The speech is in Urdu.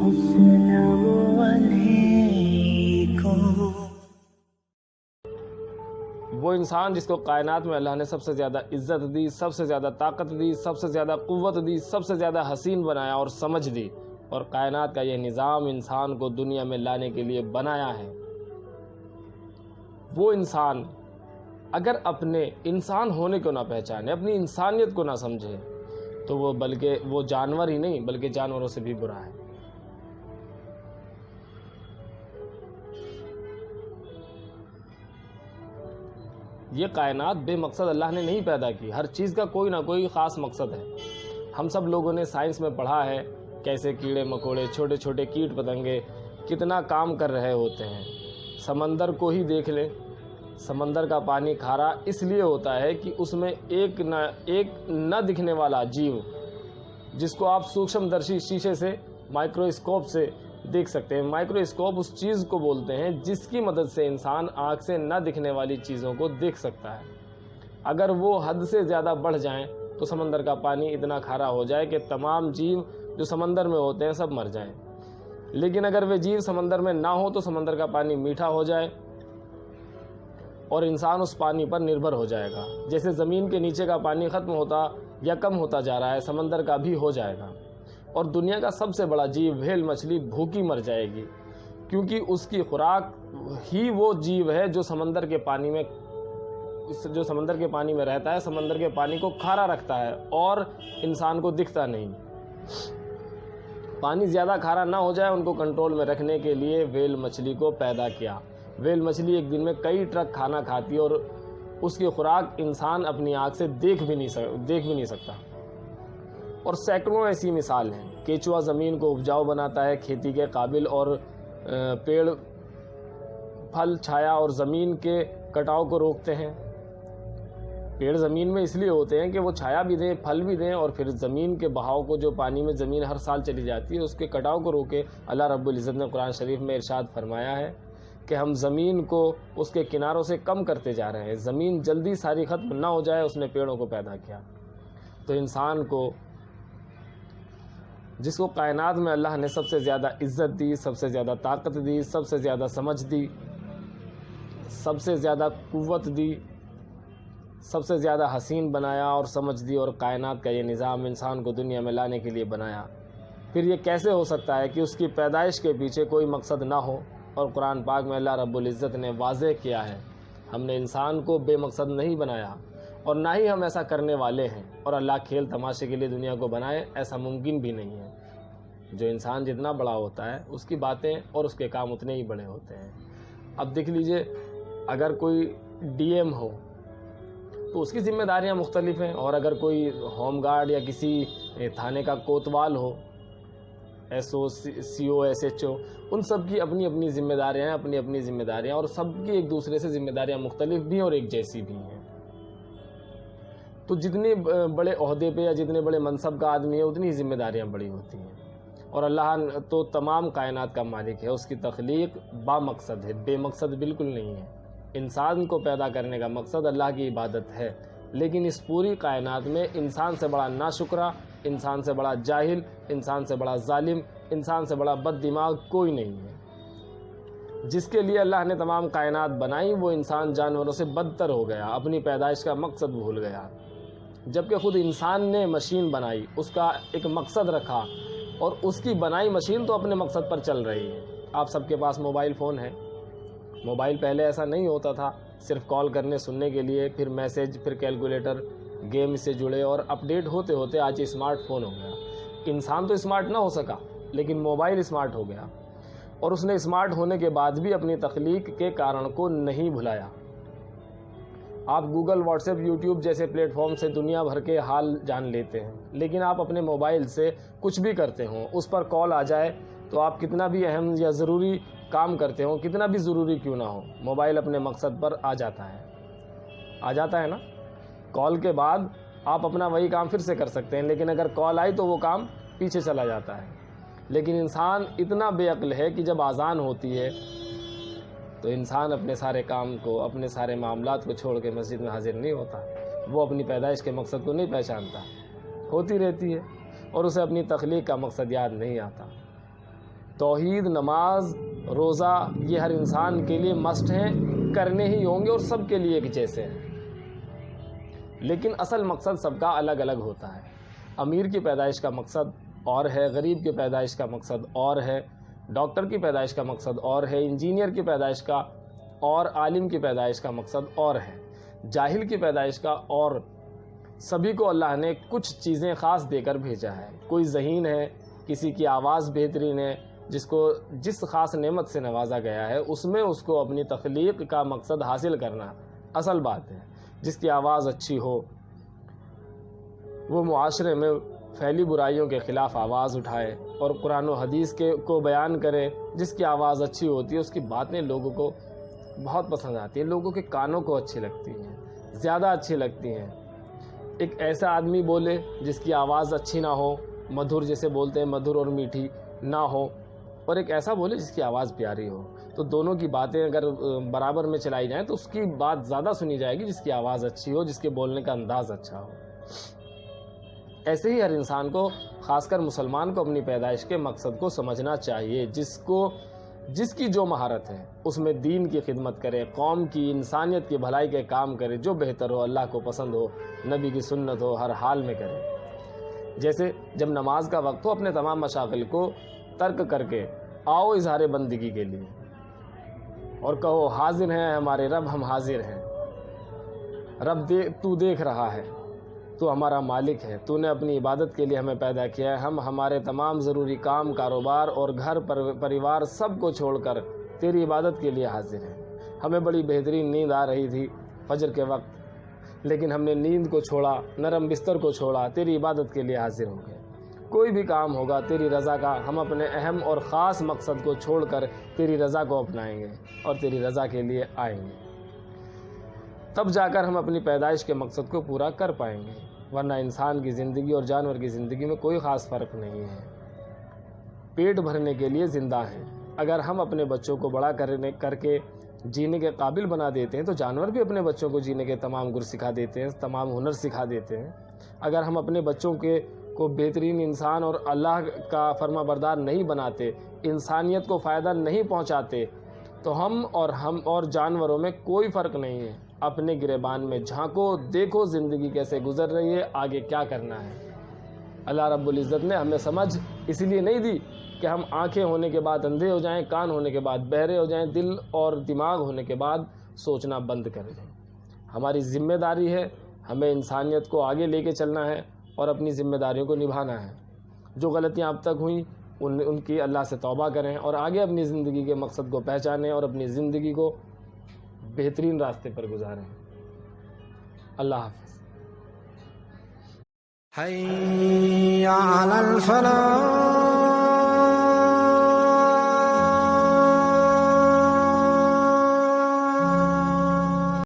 السلام علیکم۔ وہ انسان جس کو کائنات میں اللہ نے سب سے زیادہ عزت دی، سب سے زیادہ طاقت دی، سب سے زیادہ قوت دی، سب سے زیادہ حسین بنایا اور سمجھ دی، اور کائنات کا یہ نظام انسان کو دنیا میں لانے کے لیے بنایا ہے، وہ انسان اگر اپنے انسان ہونے کو نہ پہچانے، اپنی انسانیت کو نہ سمجھے، تو وہ بلکہ وہ جانور ہی نہیں بلکہ جانوروں سے بھی برا ہے۔ یہ کائنات بے مقصد اللہ نے نہیں پیدا کی، ہر چیز کا کوئی نہ کوئی خاص مقصد ہے۔ ہم سب لوگوں نے سائنس میں پڑھا ہے کیسے کیڑے مکوڑے، چھوٹے چھوٹے کیٹ پتنگے کتنا کام کر رہے ہوتے ہیں۔ سمندر کو ہی دیکھ لیں، سمندر کا پانی کھارا اس لیے ہوتا ہے کہ اس میں ایک نہ دکھنے والا جیو، جس کو آپ سوکشم درشی شیشے سے، مائکرواسکوپ سے دیکھ سکتے ہیں۔ مائکرواسکوپ اس چیز کو بولتے ہیں جس کی مدد سے انسان آنکھ سے نہ دکھنے والی چیزوں کو دیکھ سکتا ہے۔ اگر وہ حد سے زیادہ بڑھ جائیں تو سمندر کا پانی اتنا کھارا ہو جائے کہ تمام جیو جو سمندر میں ہوتے ہیں سب مر جائیں۔ لیکن اگر وہ جیو سمندر میں نہ ہو تو سمندر کا پانی میٹھا ہو جائے اور انسان اس پانی پر نربھر ہو جائے گا۔ جیسے زمین کے نیچے کا پانی ختم ہوتا یا کم ہوتا جا رہا ہے، سمندر کا بھی ہو جائے گا، اور دنیا کا سب سے بڑا جیو وھیل مچھلی بھوکی مر جائے گی، کیونکہ اس کی خوراک ہی وہ جیو ہے جو سمندر کے پانی میں رہتا ہے، سمندر کے پانی کو کھارا رکھتا ہے اور انسان کو دکھتا نہیں۔ پانی زیادہ کھارا نہ ہو جائے، ان کو کنٹرول میں رکھنے کے لیے وھیل مچھلی کو پیدا کیا۔ وھیل مچھلی ایک دن میں کئی ٹرک کھانا کھاتی ہے اور اس کی خوراک انسان اپنی آنکھ سے دیکھ بھی نہیں سکتا۔ اور سینکڑوں ایسی مثال ہیں۔ کیچوا زمین کو اپجاؤ بناتا ہے، کھیتی کے قابل، اور پیڑ پھل، چھایا اور زمین کے کٹاؤ کو روکتے ہیں۔ پیڑ زمین میں اس لیے ہوتے ہیں کہ وہ چھایا بھی دیں، پھل بھی دیں، اور پھر زمین کے بہاؤ کو، جو پانی میں زمین ہر سال چلی جاتی ہے، اس کے کٹاؤ کو روکے۔ اللہ رب العزت نے قرآن شریف میں ارشاد فرمایا ہے کہ ہم زمین کو اس کے کناروں سے کم کرتے جا رہے ہیں، زمین جلدی ساری ختم نہ ہو جائے، اس نے پیڑوں کو پیدا کیا۔ تو انسان کو، جس کو کائنات میں اللہ نے سب سے زیادہ عزت دی، سب سے زیادہ طاقت دی، سب سے زیادہ سمجھ دی، سب سے زیادہ قوت دی، سب سے زیادہ حسین بنایا اور سمجھ دی، اور کائنات کا یہ نظام انسان کو دنیا میں لانے کے لیے بنایا، پھر یہ کیسے ہو سکتا ہے کہ اس کی پیدائش کے پیچھے کوئی مقصد نہ ہو؟ اور قرآن پاک میں اللہ رب العزت نے واضح کیا ہے، ہم نے انسان کو بے مقصد نہیں بنایا، اور نہ ہی ہم ایسا کرنے والے ہیں، اور اللہ کھیل تماشے کے لیے دنیا کو بنائے ایسا ممکن بھی نہیں ہے۔ جو انسان جتنا بڑا ہوتا ہے اس کی باتیں اور اس کے کام اتنے ہی بڑے ہوتے ہیں۔ اب دیکھ لیجئے، اگر کوئی ڈی ایم ہو تو اس کی ذمہ داریاں مختلف ہیں، اور اگر کوئی ہوم گارڈ یا کسی تھانے کا کوتوال ہو، ایس او، سی او، ایس ایچ او، ان سب کی اپنی اپنی ذمہ داریاں ہیں، اپنی ذمہ داریاں، اور سب کی ایک دوسرے سے ذمہ داریاں مختلف بھی ہیں اور ایک جیسی بھی ہیں۔ تو جتنے بڑے عہدے پہ یا جتنے بڑے منصب کا آدمی ہے اتنی ہی ذمہ داریاں بڑی ہوتی ہیں۔ اور اللہ تو تمام کائنات کا مالک ہے، اس کی تخلیق با مقصد ہے، بے مقصد بالکل نہیں ہے۔ انسان کو پیدا کرنے کا مقصد اللہ کی عبادت ہے، لیکن اس پوری کائنات میں انسان سے بڑا ناشکرا، انسان سے بڑا جاہل، انسان سے بڑا ظالم، انسان سے بڑا بد دماغ کوئی نہیں ہے۔ جس کے لیے اللہ نے تمام کائنات بنائی، وہ انسان جانوروں سے بدتر ہو گیا، اپنی پیدائش کا مقصد بھول گیا۔ جبکہ خود انسان نے مشین بنائی، اس کا ایک مقصد رکھا، اور اس کی بنائی مشین تو اپنے مقصد پر چل رہی ہے۔ آپ سب کے پاس موبائل فون ہے۔ موبائل پہلے ایسا نہیں ہوتا تھا، صرف کال کرنے سننے کے لیے، پھر میسیج، پھر کیلکولیٹر، گیم سے جڑے، اور اپڈیٹ ہوتے ہوتے آج اسمارٹ فون ہو گیا۔ انسان تو اسمارٹ نہ ہو سکا، لیکن موبائل اسمارٹ ہو گیا، اور اس نے اسمارٹ ہونے کے بعد بھی اپنی تخلیق کے کارن کو نہیں بھلایا۔ آپ گوگل، واٹس ایپ، یوٹیوب جیسے پلیٹ فارم سے دنیا بھر کے حال جان لیتے ہیں، لیکن آپ اپنے موبائل سے کچھ بھی کرتے ہوں، اس پر کال آ جائے تو آپ کتنا بھی اہم یا ضروری کام کرتے ہوں، کتنا بھی ضروری کیوں نہ ہو، موبائل اپنے مقصد پر آ جاتا ہے نا۔ کال کے بعد آپ اپنا وہی کام پھر سے کر سکتے ہیں، لیکن اگر کال آئی تو وہ کام پیچھے چلا جاتا ہے۔ لیکن انسان اتنا بے عقل ہے کہ جب اذان ہوتی ہے تو انسان اپنے سارے کام کو، اپنے سارے معاملات کو چھوڑ کے مسجد میں حاضر نہیں ہوتا، وہ اپنی پیدائش کے مقصد کو نہیں پہچانتا، ہوتی رہتی ہے۔ اور اسے اپنی تخلیق کا مقصد یاد نہیں آتا۔ توحید، نماز، روزہ یہ ہر انسان کے لیے مسٹ ہیں، کرنے ہی ہوں گے اور سب کے لیے ایک جیسے ہیں، لیکن اصل مقصد سب کا الگ الگ ہوتا ہے۔ امیر کی پیدائش کا مقصد اور ہے، غریب کی پیدائش کا مقصد اور ہے، ڈاکٹر کی پیدائش کا مقصد اور ہے، انجینئر کی پیدائش کا اور عالم کی پیدائش کا مقصد اور ہے، جاہل کی پیدائش کا اور۔ سبھی کو اللہ نے کچھ چیزیں خاص دے کر بھیجا ہے۔ کوئی ذہین ہے، کسی کی آواز بہترین ہے، جس خاص نعمت سے نوازا گیا ہے اس میں اس کو اپنی تخلیق کا مقصد حاصل کرنا اصل بات ہے۔ جس کی آواز اچھی ہو وہ معاشرے میں پھیلی برائیوں کے خلاف آواز اٹھائے اور قرآن و حدیث کو بیان کرے۔ جس کی آواز اچھی ہوتی ہے اس کی باتیں لوگوں کو بہت پسند آتی ہیں، لوگوں کے کانوں کو اچھی لگتی ہیں، زیادہ اچھی لگتی ہیں۔ ایک ایسا آدمی بولے جس کی آواز اچھی نہ ہو، مدھر جسے بولتے ہیں، مدھر اور میٹھی نہ ہو، اور ایک ایسا بولے جس کی آواز پیاری ہو، تو دونوں کی باتیں اگر برابر میں چلائی جائیں تو اس کی بات زیادہ سنی جائے گی جس کی آواز اچھی ہو، جس کے بولنے کا انداز اچھا ہو۔ ایسے ہی ہر انسان کو، خاص کر مسلمان کو، اپنی پیدائش کے مقصد کو سمجھنا چاہیے۔ جس کی جو مہارت ہے اس میں دین کی خدمت کرے، قوم کی، انسانیت کی بھلائی کے کام کرے، جو بہتر ہو، اللہ کو پسند ہو، نبی کی سنت ہو، ہر حال میں کرے۔ جیسے جب نماز کا وقت ہو اپنے تمام مشاغل کو ترک کر کے آؤ اظہار بندگی کے لیے اور کہو حاضر ہیں ہمارے رب، ہم حاضر ہیں رب، تو دیکھ رہا ہے، تو ہمارا مالک ہے، تو نے اپنی عبادت کے لیے ہمیں پیدا کیا ہے، ہم ہمارے تمام ضروری کام، کاروبار اور گھر پریوار سب کو چھوڑ کر تیری عبادت کے لیے حاضر ہیں۔ ہمیں بڑی بہترین نیند آ رہی تھی فجر کے وقت، لیکن ہم نے نیند کو چھوڑا، نرم بستر کو چھوڑا، تیری عبادت کے لیے حاضر ہو گئے۔ کوئی بھی کام ہوگا تیری رضا کا، ہم اپنے اہم اور خاص مقصد کو چھوڑ کر تیری رضا کو اپنائیں گے اور تیری رضا کے لیے آئیں گے، تب جا کر ہم اپنی پیدائش کے مقصد کو پورا کر پائیں گے، ورنہ انسان کی زندگی اور جانور کی زندگی میں کوئی خاص فرق نہیں ہے۔ پیٹ بھرنے کے لیے زندہ ہیں، اگر ہم اپنے بچوں کو بڑا کر کے جینے کے قابل بنا دیتے ہیں تو جانور بھی اپنے بچوں کو جینے کے تمام گر سکھا دیتے ہیں، تمام ہنر سکھا دیتے ہیں۔ اگر ہم اپنے بچوں کو بہترین انسان اور اللہ کا فرما بردار نہیں بناتے، انسانیت کو فائدہ نہیں پہنچاتے، تو ہم اور جانوروں میں کوئی فرق نہیں ہے۔ اپنے گریبان میں جھانکو، دیکھو زندگی کیسے گزر رہی ہے، آگے کیا کرنا ہے۔ اللہ رب العزت نے ہمیں سمجھ اس لیے نہیں دی کہ ہم آنکھیں ہونے کے بعد اندھے ہو جائیں، کان ہونے کے بعد بہرے ہو جائیں، دل اور دماغ ہونے کے بعد سوچنا بند کر دیں۔ ہماری ذمہ داری ہے، ہمیں انسانیت کو آگے لے کے چلنا ہے اور اپنی ذمہ داریوں کو نبھانا ہے۔ جو غلطیاں اب تک ہوئیں ان کی اللہ سے توبہ کریں اور آگے اپنی زندگی کے مقصد کو پہچانیں اور اپنی زندگی کو بہترین راستے پر گزاریں۔ اللہ حافظ۔ حي على الفلاح